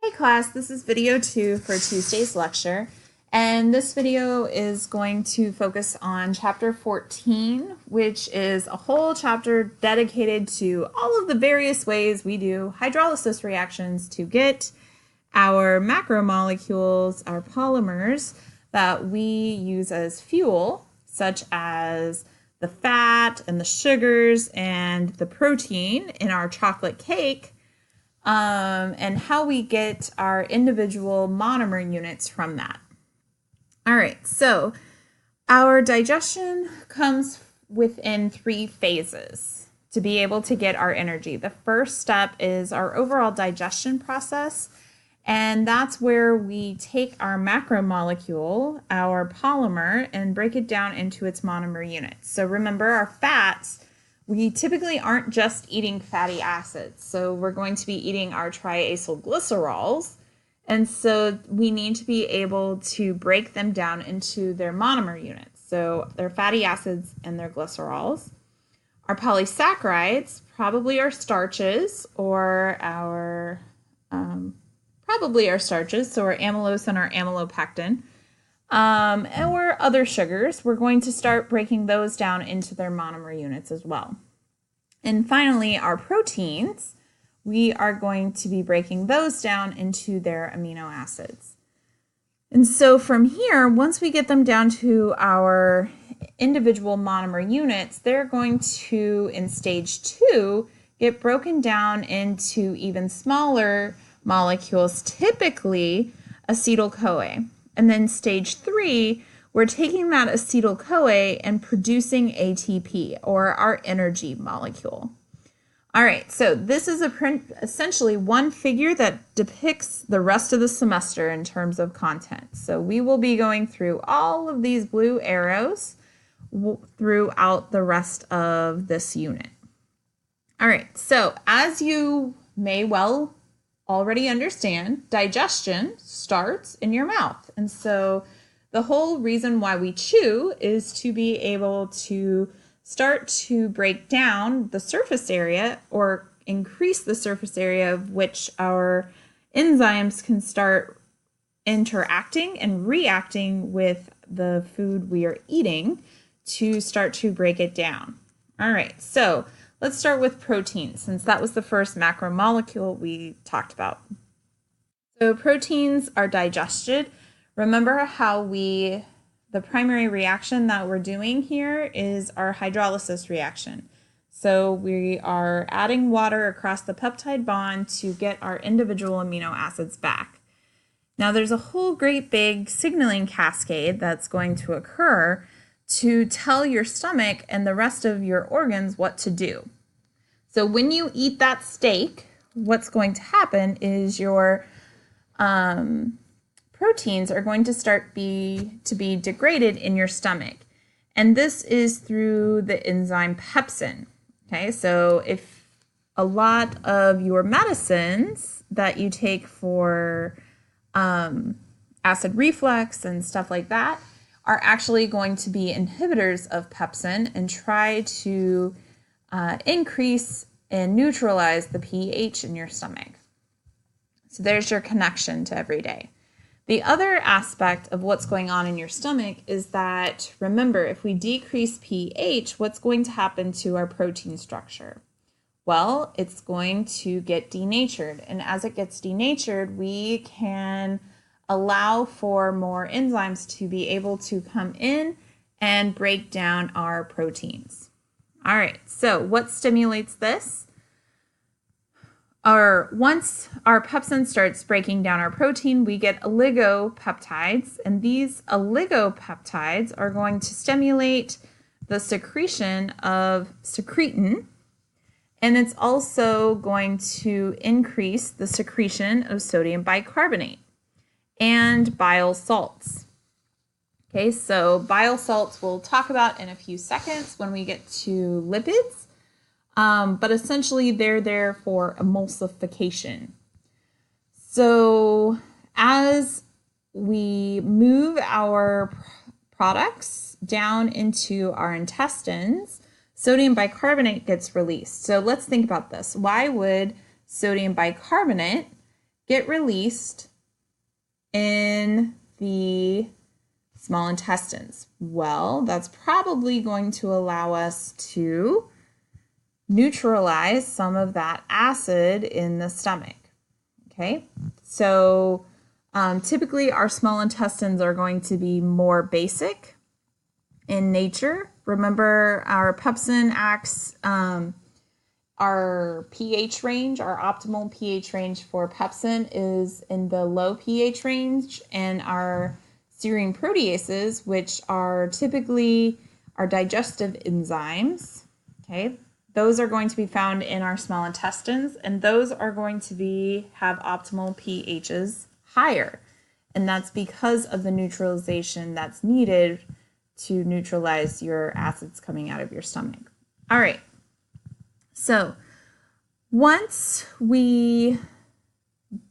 Hey class, this is video 2 for Tuesday's lecture, and this video is going to focus on chapter 14, which is a whole chapter dedicated to all of the various ways we do hydrolysis reactions to get our macromolecules, our polymers, that we use as fuel, such as the fat and the sugars and the protein in our chocolate cake, and how we get our individual monomer units from that. All right, so our digestion comes within 3 phases to be able to get our energy. The first step is our overall digestion process, and that's where we take our macromolecule, our polymer, and break it down into its monomer units. So remember, our fats, we typically aren't just eating fatty acids. So we're going to be eating our triacylglycerols. And so we need to be able to break them down into their monomer units. So their fatty acids and their glycerols. Our polysaccharides, probably our starches or our, so our amylose and our amylopectin. Or other sugars, we're going to start breaking those down into their monomer units as well. And finally, our proteins, we are going to be breaking those down into their amino acids. And so from here, once we get them down to our individual monomer units, they're going to, in stage 2, get broken down into even smaller molecules, typically acetyl-CoA. And then stage 3, we're taking that acetyl-CoA and producing ATP, or our energy molecule. All right, so this is essentially one figure that depicts the rest of the semester in terms of content. So we will be going through all of these blue arrows throughout the rest of this unit. All right, so as you may well already understand, digestion starts in your mouth. And so the whole reason why we chew is to be able to start to break down the surface area or increase the surface area of which our enzymes can start interacting and reacting with the food we are eating to start to break it down. All right, so let's start with proteins, since that was the first macromolecule we talked about. So proteins are digested. Remember how the primary reaction that we're doing here is our hydrolysis reaction. So we are adding water across the peptide bond to get our individual amino acids back. Now there's a whole great big signaling cascade that's going to occur to tell your stomach and the rest of your organs what to do. So when you eat that steak, what's going to happen is your proteins are going to start to be degraded in your stomach. And this is through the enzyme pepsin. Okay, so if a lot of your medicines that you take for acid reflux and stuff like that are actually going to be inhibitors of pepsin and try to increase and neutralize the pH in your stomach. So there's your connection to every day. The other aspect of what's going on in your stomach is that, remember, if we decrease pH, what's going to happen to our protein structure? Well, it's going to get denatured. And as it gets denatured, we can allow for more enzymes to be able to come in and break down our proteins. All right, so what stimulates this? Once our pepsin starts breaking down our protein, we get oligopeptides, and these oligopeptides are going to stimulate the secretion of secretin, and it's also going to increase the secretion of sodium bicarbonate and bile salts. Okay, so bile salts we'll talk about in a few seconds when we get to lipids. But essentially they're there for emulsification. So as we move our products down into our intestines, sodium bicarbonate gets released. So let's think about this. Why would sodium bicarbonate get released in the small intestines? Well, that's probably going to allow us to neutralize some of that acid in the stomach. Okay, so typically our small intestines are going to be more basic in nature. Remember, our pepsin acts, our pH range, our optimal pH range for pepsin is in the low pH range, and our serine proteases, which are typically our digestive enzymes, okay, those are going to be found in our small intestines, and those are going to have optimal pHs higher. And that's because of the neutralization that's needed to neutralize your acids coming out of your stomach. All right. So once we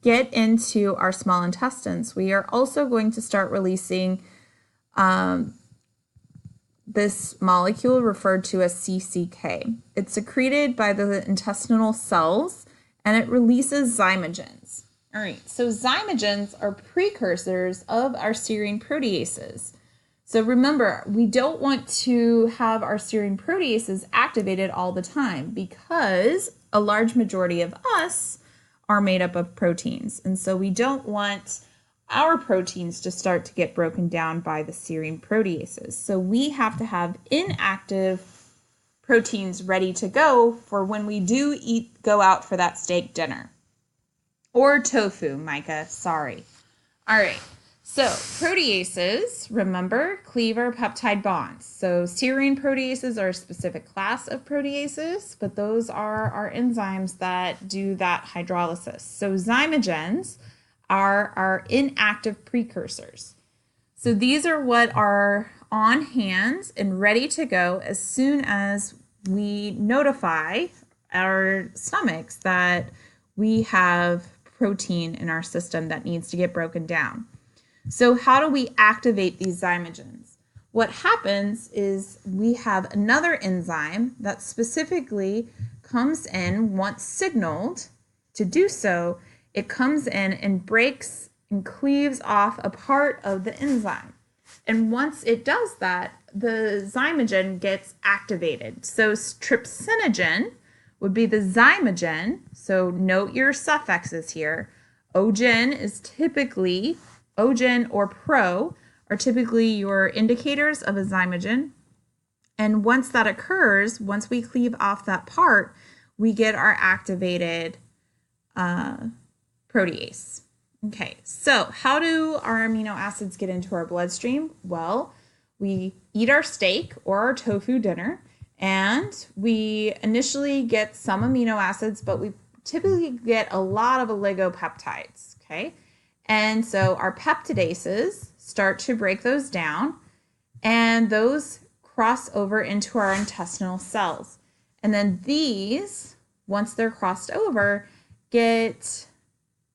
get into our small intestines, we are also going to start releasing this molecule referred to as CCK. It's secreted by the intestinal cells, and it releases zymogens. All right, so zymogens are precursors of our serine proteases. So remember, we don't want to have our serine proteases activated all the time because a large majority of us are made up of proteins. And so we don't want our proteins to start to get broken down by the serine proteases. So we have to have inactive proteins ready to go for when we do go out for that steak dinner. Or tofu, Micah, sorry. All right, so proteases, remember, cleave our peptide bonds. So serine proteases are a specific class of proteases, but those are our enzymes that do that hydrolysis. So zymogens are our inactive precursors. So these are what are on hand and ready to go as soon as we notify our stomachs that we have protein in our system that needs to get broken down. So how do we activate these zymogens? What happens is we have another enzyme that specifically comes in once signaled to do so. It comes in and breaks and cleaves off a part of the enzyme. And once it does that, the zymogen gets activated. So trypsinogen would be the zymogen. So note your suffixes here. Ogen is typically, ogen or pro are typically your indicators of a zymogen. And once that occurs, once we cleave off that part, we get our activated protease. Okay, so how do our amino acids get into our bloodstream? Well, we eat our steak or our tofu dinner, and we initially get some amino acids, but we typically get a lot of oligopeptides, okay? And so our peptidases start to break those down, and those cross over into our intestinal cells. And then these, once they're crossed over, get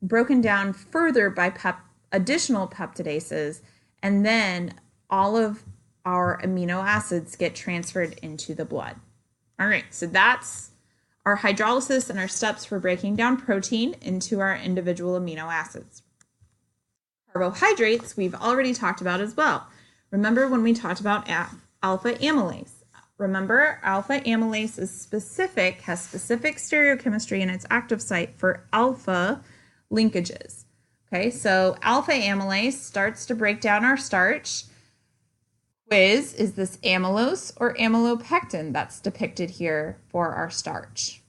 broken down further by additional peptidases, and then all of our amino acids get transferred into the blood. All right, so that's our hydrolysis and our steps for breaking down protein into our individual amino acids. Carbohydrates we've already talked about as well. Remember when we talked about alpha amylase? Remember, alpha amylase is specific, has specific stereochemistry in its active site for alpha linkages. Okay, so alpha amylase starts to break down our starch. Quiz, is this amylose or amylopectin that's depicted here for our starch?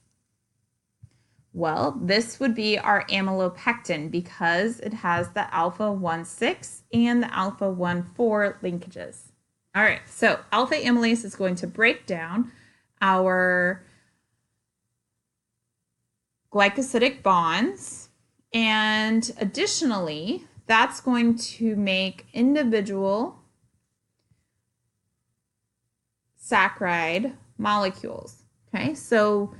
Well, this would be our amylopectin because it has the alpha-1,6 and the alpha-1,4 linkages. All right, so alpha amylase is going to break down our glycosidic bonds, and additionally, that's going to make individual saccharide molecules. Okay, so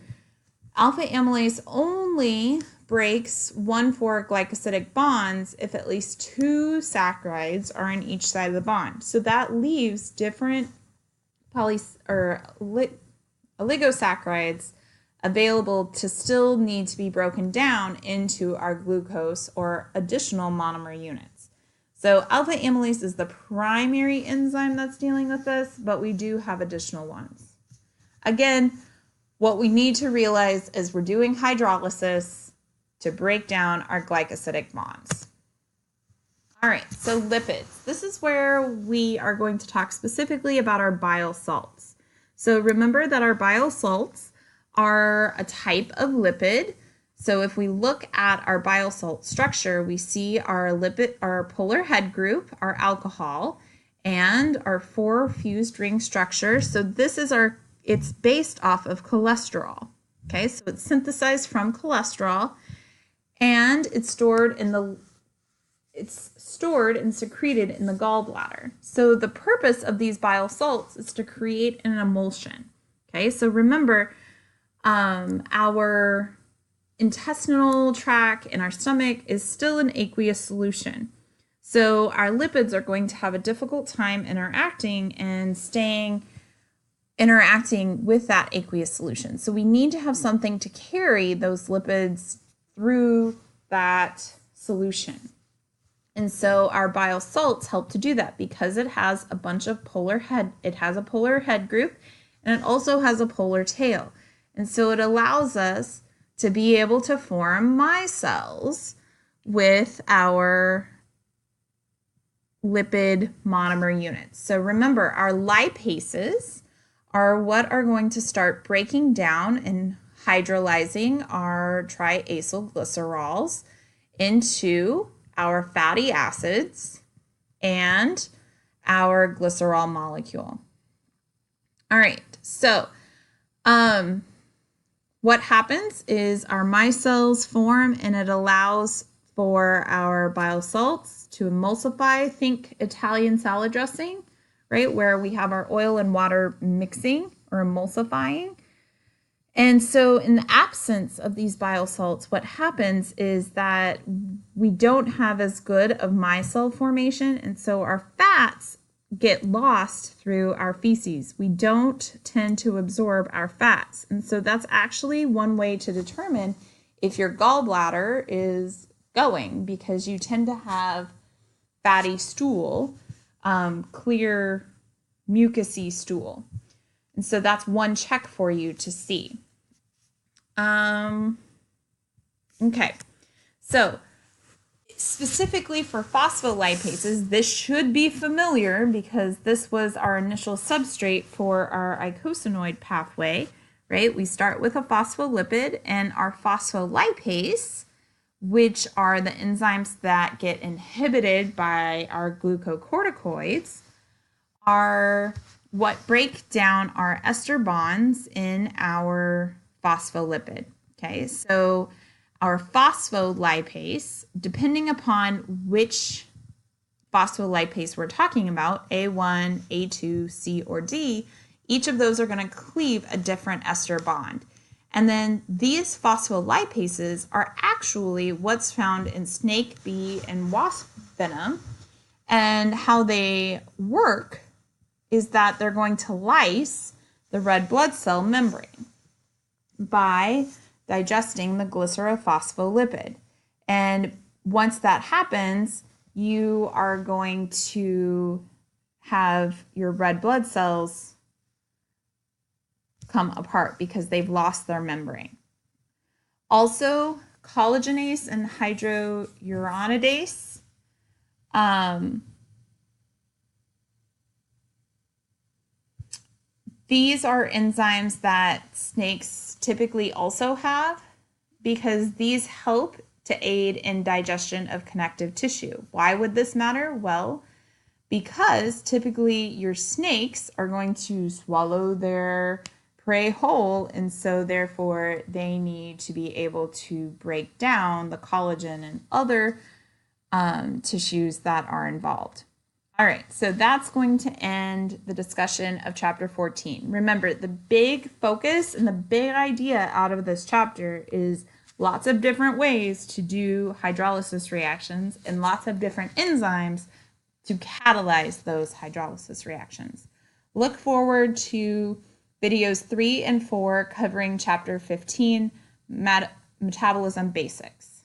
alpha amylase only breaks 1,4 glycosidic bonds if at least 2 saccharides are on each side of the bond. So that leaves different oligosaccharides available to still need to be broken down into our glucose or additional monomer units. So alpha amylase is the primary enzyme that's dealing with this, but we do have additional ones. Again, what we need to realize is we're doing hydrolysis to break down our glycosidic bonds. All right, so lipids. This is where we are going to talk specifically about our bile salts. So remember that our bile salts are a type of lipid. So if we look at our bile salt structure, we see our polar head group, our alcohol, and our 4 fused ring structure. So this is it's based off of cholesterol. Okay, so it's synthesized from cholesterol, and it's stored and secreted in the gallbladder. So the purpose of these bile salts is to create an emulsion. Okay, so remember, our intestinal tract in our stomach is still an aqueous solution. So our lipids are going to have a difficult time interacting with that aqueous solution. So we need to have something to carry those lipids through that solution. And so our bile salts help to do that because it has a polar head group, and it also has a polar tail. And so it allows us to be able to form micelles with our lipid monomer units. So remember, our lipases are what are going to start breaking down and hydrolyzing our triacylglycerols into our fatty acids and our glycerol molecule. All right, so what happens is our micelles form, and it allows for our bile salts to emulsify. Think Italian salad dressing, right, where we have our oil and water mixing or emulsifying. And so in the absence of these bile salts, what happens is that we don't have as good of micelle formation, and so our fats get lost through our feces. We don't tend to absorb our fats. And so that's actually one way to determine if your gallbladder is going, because you tend to have fatty stool, clear mucousy stool. And so that's one check for you to see. Okay, so specifically for phospholipases, this should be familiar because this was our initial substrate for our eicosanoid pathway, right? We start with a phospholipid, and our phospholipase, which are the enzymes that get inhibited by our glucocorticoids, are what break down our ester bonds in our phospholipid. Okay, so our phospholipase, depending upon which phospholipase we're talking about, A1, A2, C, or D, each of those are going to cleave a different ester bond. And then these phospholipases are actually what's found in snake, bee, and wasp venom. And how they work is that they're going to lyse the red blood cell membrane by digesting the glycerophospholipid. And once that happens, you are going to have your red blood cells come apart because they've lost their membrane. Also, collagenase and hydrouronidase, these are enzymes that snakes typically also have because these help to aid in digestion of connective tissue. Why would this matter? Well, because typically your snakes are going to swallow their prey whole, and so therefore they need to be able to break down the collagen and other tissues that are involved. All right, so that's going to end the discussion of chapter 14. Remember, the big focus and the big idea out of this chapter is lots of different ways to do hydrolysis reactions and lots of different enzymes to catalyze those hydrolysis reactions. Look forward to videos 3 and 4 covering chapter 15, metabolism basics.